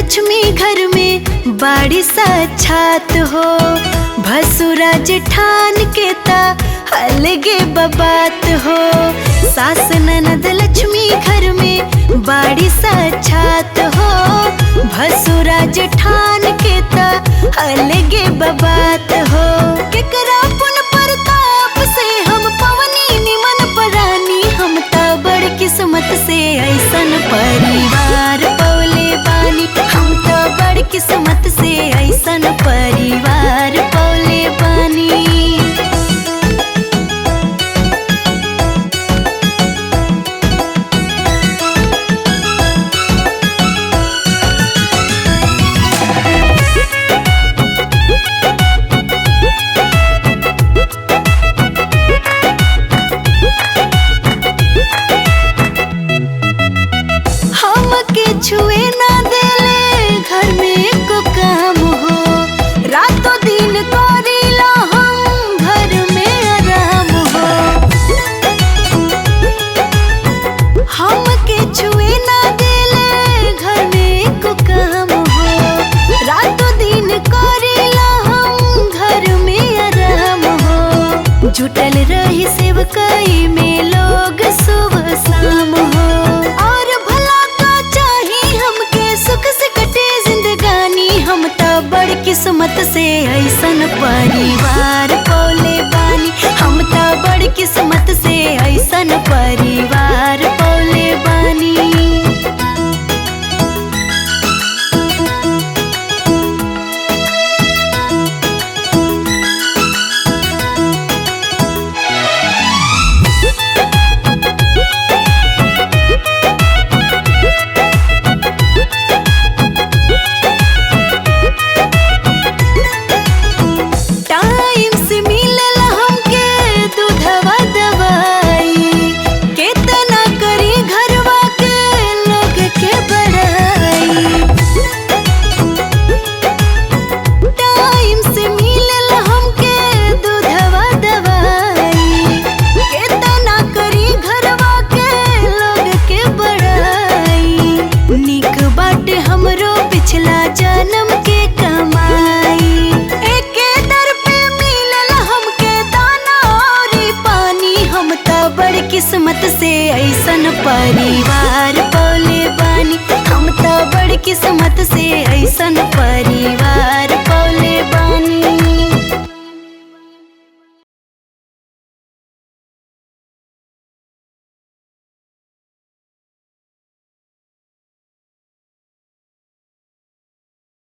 लक्ष्मी घर में बाड़ी साक्षात हो। भसुरा जेठान के ता अलगे बबात हो। सास ननद लक्ष्मी घर में बाड़ी साक्षात हो। भसुरा जेठान के ता अलगे बबात हो। केकरा पुन प्रताप से हम पवनी निमन परानी, हम ता बड़ किस्मत से ऐसन परिवार पौले बानी। हम ता बड़ किस्मत से ऐसन परिवार पौले बानी। छुए ना देले घर में को काम हो। रातों दिन करीला हम घर में आराम हो। हमके छुए ना देले घर में को काम हो। रातों दिन करीला हम घर में आराम हो। जुटल रही सेवकाई में लोग सुबह शाम हो। बड़ किस्मत से ऐसन परिवार पौले बानी। हम ता बड़ किस्मत से ऐसन परिवार पौले बानी। जन्म के कमाई एके दर पे मिलल हमके दाना और पानी। हम ता बड़ किस्मत से ऐसन परिवार